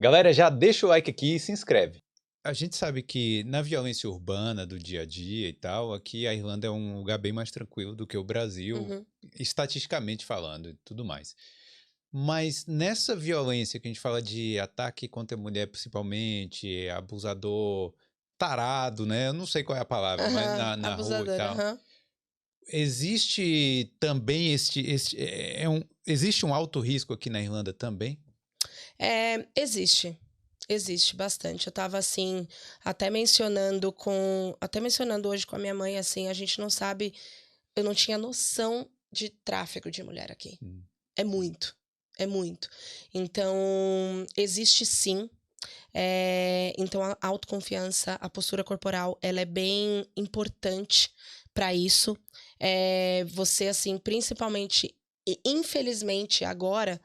Galera, já deixa o like aqui e se inscreve. A gente sabe que na violência urbana do dia a dia e tal, aqui a Irlanda é um lugar bem mais tranquilo do que o Brasil, Uhum, estatisticamente falando e tudo mais. Mas nessa violência que a gente fala de ataque contra a mulher principalmente, abusador, tarado, né? Eu não sei qual é a palavra, mas aham, na rua e abusadora, tal. aham. Existe também existe um alto risco aqui na Irlanda também? Existe bastante. Eu estava, assim, até mencionando hoje com a minha mãe, assim, a gente não sabe, eu não tinha noção de tráfico de mulher aqui. Hum, É muito, é muito. Então, existe sim. Então a autoconfiança, a postura corporal, ela é bem importante para isso. Você, assim, principalmente e infelizmente agora,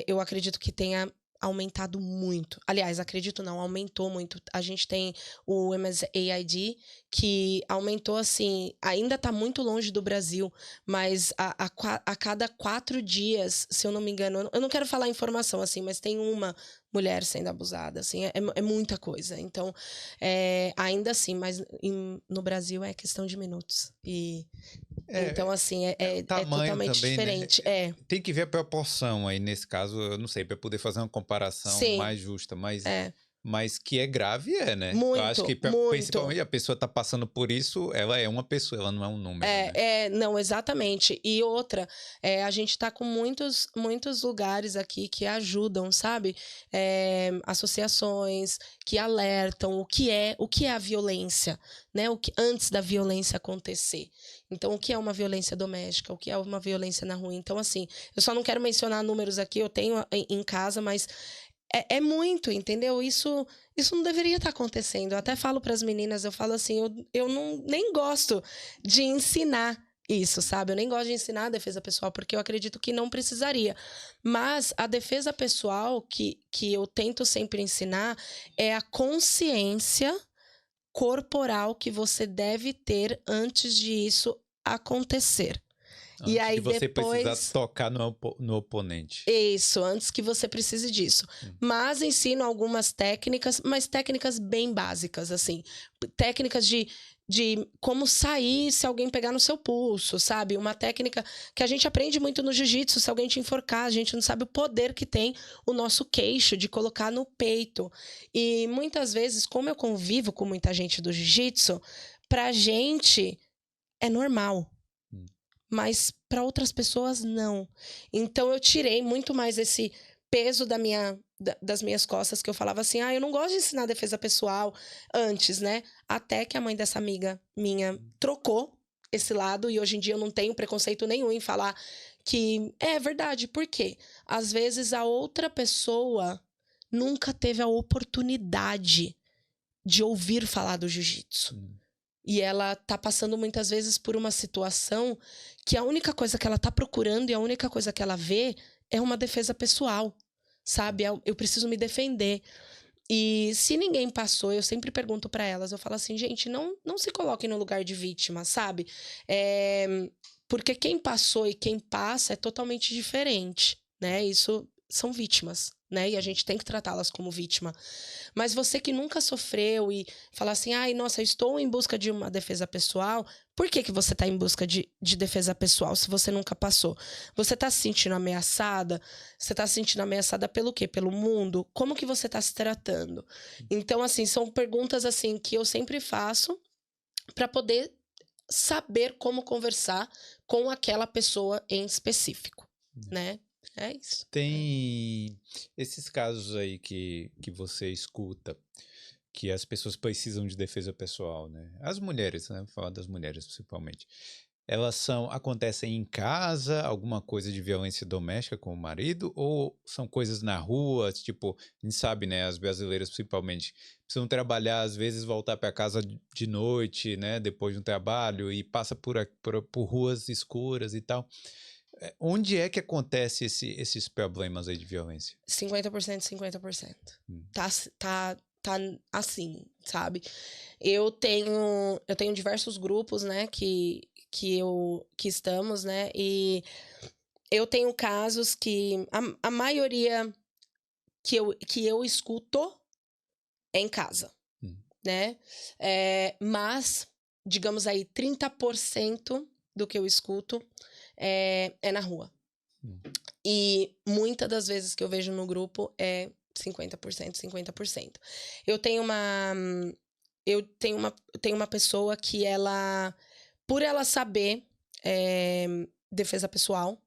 eu acredito que tenha aumentado muito. Aliás, acredito não, aumentou muito. A gente tem o MSAID, que aumentou, assim, ainda está muito longe do Brasil, mas a cada 4 dias, se eu não me engano, eu não quero falar informação, assim, mas tem uma mulher sendo abusada, assim, é muita coisa. Então, ainda assim, mas no Brasil é questão de minutos. E então, É, assim, é o é tamanho totalmente também, né? diferente. É, Tem que ver a proporção aí nesse caso, eu não sei, para poder fazer uma comparação sim, mais justa, mas é. que é grave é, né? Eu acho que Muito, muito. principalmente a pessoa tá passando por isso, ela é uma pessoa, ela não é um número, né? Não, exatamente. E outra, a gente tá com muitos lugares aqui que ajudam, sabe? Associações que alertam o que é a violência, né? Antes da violência acontecer. Então, o que é uma violência doméstica? O que é uma violência na rua? Então, assim, eu só não quero mencionar números aqui, eu tenho em casa, mas é muito, entendeu? Isso não deveria estar acontecendo. Eu até falo para as meninas, eu falo assim, eu não, nem gosto de ensinar isso, sabe? Eu nem gosto de ensinar a defesa pessoal, porque eu acredito que não precisaria. Mas a defesa pessoal que eu tento sempre ensinar é a consciência corporal que você deve ter antes de isso acontecer. E Antes de aí você precisar depois tocar no oponente. isso, antes que você precise disso. Hum. Mas ensino algumas técnicas, mas técnicas bem básicas, assim. Técnicas de como sair se alguém pegar no seu pulso, sabe? Uma técnica que a gente aprende muito no jiu-jitsu, se alguém te enforcar, a gente não sabe o poder que tem o nosso queixo de colocar no peito. E muitas vezes, como eu convivo com muita gente do jiu-jitsu, pra gente é normal, Hum. mas para outras pessoas não. Então eu tirei muito mais esse peso das minhas costas, que eu falava assim: "Ah, eu não gosto de ensinar defesa pessoal", antes, né. Até que a mãe dessa amiga minha trocou esse lado e hoje em dia eu não tenho preconceito nenhum em falar que é verdade. Por quê? Às vezes a outra pessoa nunca teve a oportunidade de ouvir falar do jiu-jitsu. Hum. E ela tá passando muitas vezes por uma situação que a única coisa que ela tá procurando e a única coisa que ela vê é uma defesa pessoal, sabe? Eu preciso me defender. E se ninguém passou, eu sempre pergunto pra elas, eu falo assim, gente, não se coloquem no lugar de vítima, sabe? Porque quem passou e quem passa é totalmente diferente, né? Isso são vítimas, né? E a gente tem que tratá-las como vítima. Mas você que nunca sofreu e fala assim: "Ai, nossa, eu estou em busca de uma defesa pessoal", por que que você está em busca de defesa pessoal se você nunca passou? Você está se sentindo ameaçada? Você está se sentindo ameaçada pelo quê? Pelo mundo? Como que você está se tratando? Então, assim, são perguntas, assim, que eu sempre faço para poder saber como conversar com aquela pessoa em específico, né. É isso. Tem esses casos aí que você escuta, que as pessoas precisam de defesa pessoal, né? As mulheres, né? Vou falar das mulheres principalmente. Elas acontecem em casa, alguma coisa de violência doméstica com o marido, ou são coisas na rua, tipo, a gente sabe, né, as brasileiras principalmente, precisam trabalhar, às vezes voltar para casa de noite, né, depois de um trabalho, e passa por ruas escuras e tal. Onde é que acontece esses problemas aí de violência? 50%, 50%. Hum. Tá assim, sabe. Eu tenho diversos grupos, né, que estamos, né, e eu tenho casos que a maioria que eu escuto é em casa, Hum. né? Mas, digamos aí, 30% do que eu escuto é na rua. Hum. E muitas das vezes que eu vejo no grupo é 50%, 50%. Eu tenho uma pessoa que ela, por ela saber defesa pessoal,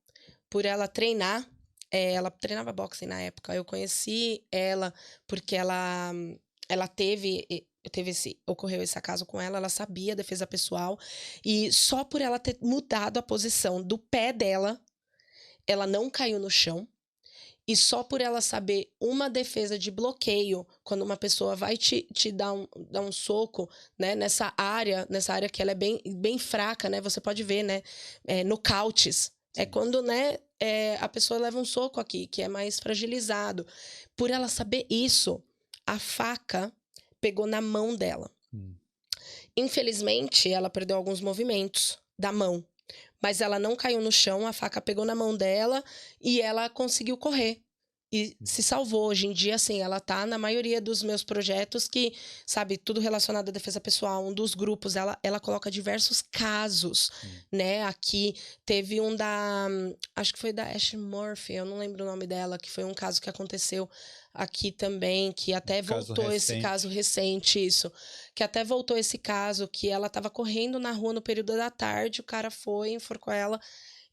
por ela treinar, ela treinava boxe na época. Eu conheci ela porque ela ocorreu esse acaso com ela, ela sabia defesa pessoal, e só por ela ter mudado a posição do pé dela, ela não caiu no chão. E só por ela saber uma defesa de bloqueio, quando uma pessoa vai te dar um soco, né, nessa área que ela é bem, bem fraca, né? Você pode ver, né? Nocautes. É quando, né, a pessoa leva um soco aqui, que é mais fragilizado. Por ela saber isso, a faca pegou na mão dela. Infelizmente, ela perdeu alguns movimentos da mão. Mas ela não caiu no chão, a faca pegou na mão dela e ela conseguiu correr. E se salvou. Hoje em dia, assim, ela tá na maioria dos meus projetos que, sabe, tudo relacionado à defesa pessoal. Um dos grupos, ela coloca diversos casos, né? Aqui teve um acho que foi da Ashley Murphy, eu não lembro o nome dela, que foi um caso que aconteceu aqui também, que até voltou esse caso recente, isso. Que até voltou esse caso, que ela tava correndo na rua no período da tarde, o cara foi, enforcou ela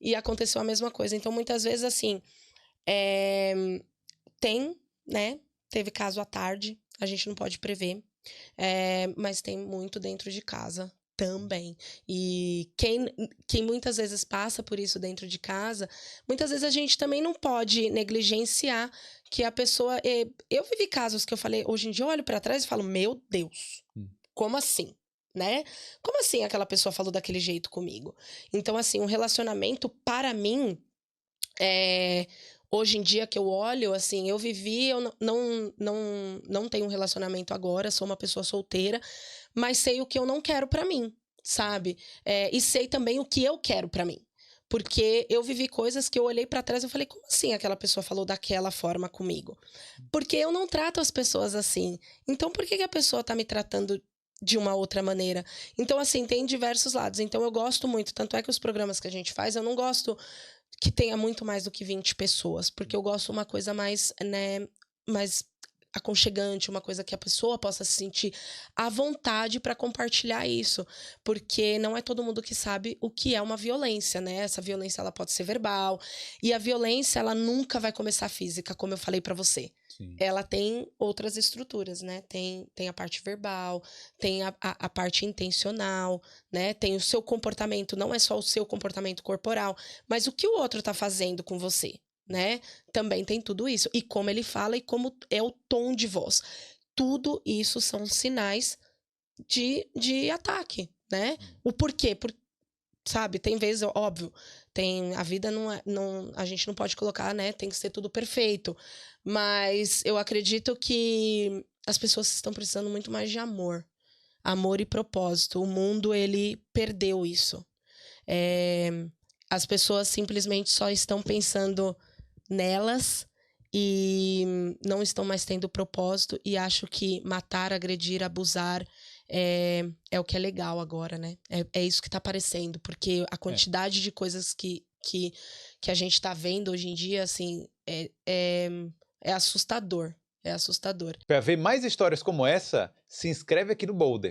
e aconteceu a mesma coisa. Então, muitas vezes, assim, tem, né? Teve caso à tarde, a gente não pode prever, mas tem muito dentro de casa também. E quem muitas vezes passa por isso dentro de casa, muitas vezes a gente também não pode negligenciar que a pessoa... Eu vivi casos que eu falei, hoje em dia eu olho pra trás e falo, meu Deus, como assim? Né? Como assim aquela pessoa falou daquele jeito comigo? Então, assim, um relacionamento, para mim, hoje em dia que eu olho, assim, eu vivi, eu não tenho um relacionamento agora, sou uma pessoa solteira, mas sei o que eu não quero pra mim, sabe? E sei também o que eu quero pra mim. Porque eu vivi coisas que eu olhei pra trás e eu falei, como assim aquela pessoa falou daquela forma comigo? Porque eu não trato as pessoas assim. Então, por que a pessoa tá me tratando de uma outra maneira? Então, assim, tem diversos lados. Então, eu gosto muito. Tanto é que os programas que a gente faz, eu não gosto que tenha muito mais do que 20 pessoas, porque eu gosto de uma coisa mais, né, mais aconchegante, uma coisa que a pessoa possa se sentir à vontade para compartilhar isso, porque não é todo mundo que sabe o que é uma violência, né? Essa violência ela pode ser verbal, e a violência ela nunca vai começar física, como eu falei para você. Sim. Ela tem outras estruturas, né? Tem a parte verbal, tem a parte intencional, né? Tem o seu comportamento, não é só o seu comportamento corporal, mas o que o outro tá fazendo com você, né? Também tem tudo isso. E como ele fala e como é o tom de voz. Tudo isso são sinais de ataque, né? O porquê? Sabe, tem vezes, óbvio, a vida a gente não pode colocar, né? Tem que ser tudo perfeito. Mas eu acredito que as pessoas estão precisando muito mais de amor. Amor e propósito. O mundo, ele perdeu isso. As pessoas simplesmente só estão pensando nelas e não estão mais tendo propósito, e acho que matar, agredir, abusar é o que é legal agora, né? É isso que tá aparecendo, porque a quantidade de coisas que a gente tá vendo hoje em dia, assim, é assustador. É assustador. Para ver mais histórias como essa, se inscreve aqui no Boulder.